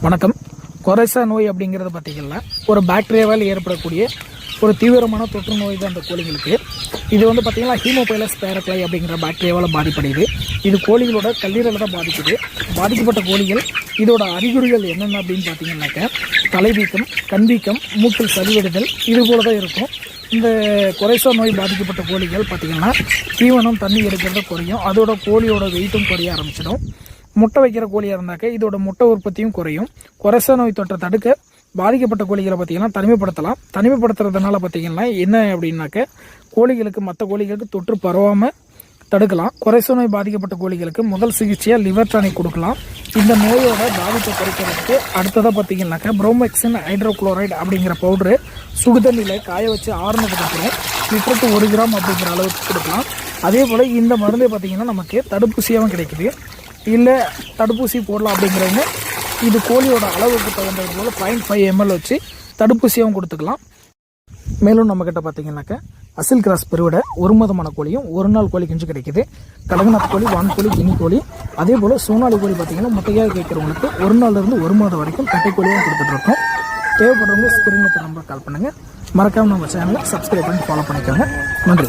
வணக்கம். கொரைசா நோய் அப்படிங்கிறது பார்த்திங்கன்னா ஒரு பாக்டீரியாவால் ஏற்படக்கூடிய ஒரு தீவிரமான தொற்று நோய் தான் அந்த கோழிகளுக்கு. இது வந்து பார்த்திங்கன்னா ஹீமோபைலஸ் பேரக்ளை அப்படிங்கிற பாக்டீரியாவால் பாதிப்படையுது. இது கோழிகளோட கல்லீரலை தான் பாதிக்குது. பாதிக்கப்பட்ட கோழிகள் இதோட அறிகுறிகள் என்னென்ன அப்படின்னு பார்த்தீங்கன்னாக்க தலைவீக்கம், கண்வீக்கம், மூக்கில் சளிவெடுதல் இது போல தான் இருக்கும். இந்த கொரைசா நோய் பாதிக்கப்பட்ட கோழிகள் பார்த்திங்கன்னா தீவனம் தண்ணி எடுக்கிறத குறையும். அதோட கோழியோட வெயிட்டும் குறைய ஆரம்பிச்சிடும். முட்டை வைக்கிற கோழியாக இருந்தாக்க இதோட முட்டை உற்பத்தியும் குறையும். கொரைசா நோய் தொற்றை தடுக்க பாதிக்கப்பட்ட கோழிகளை பார்த்திங்கன்னா தனிமைப்படுத்தலாம். தனிமைப்படுத்துறதுனால பார்த்திங்கன்னா என்ன அப்படின்னாக்க கோழிகளுக்கு மற்ற கோழிகளுக்கு தொற்று பரவாமல் தடுக்கலாம். கொரைசா நோய் பாதிக்கப்பட்ட கோழிகளுக்கு முதல் சிகிச்சையாக லிவர் டானிக் கொடுக்கலாம். இந்த நோயோட பாதிப்பை குறைக்கிறதுக்கு அடுத்ததாக பார்த்திங்கன்னாக்க புரோமெக்சின் ஹைட்ரோக்ளோரைடு அப்படிங்கிற பவுட்ரு சுடுதண்ணியில் காய வச்சு ஆறுனதுக்கப்புறம் லிட்டருக்கு 1 கிராம் அப்படிங்கிற அளவுக்கு கொடுக்கலாம். அதே போல் இந்த மருந்தை பார்த்திங்கன்னா நமக்கு தடுப்பூசியாகவும் கிடைக்குது. இல்லை தடுப்பூசி போடலாம் அப்படிங்கிறவங்க இது கோழியோட அளவுக்கு தகுந்தது போல் 0.5 ml வச்சு தடுப்பூசியாகவும் கொடுத்துக்கலாம். மேலும் நம்மக்கிட்ட பார்த்திங்கனாக்கா அசில் கிராஸ் பெருவிட 1 மாதமான கோழியும் 1 நாள் கோழி குஞ்சு கிடைக்குது. கடகநாத் கோழி, வான் கோழி, கினி கோழி, அதே போல் சோனாலி கோழி பார்த்திங்கன்னா முட்டையாக கேட்குறவங்களுக்கு 1 நாள்லேருந்து 1 மாதம் வரைக்கும் கட்டை கோழியாக கொடுத்துட்ருக்கோம். தேவைப்படுறவங்க ஸ்கிரீனுக்கு நம்பர் கால் பண்ணுங்கள். மறக்காமல் நம்ம சேனலை சப்ஸ்கிரைப் பண்ணி ஃபாலோ பண்ணிக்கோங்க. நன்றி.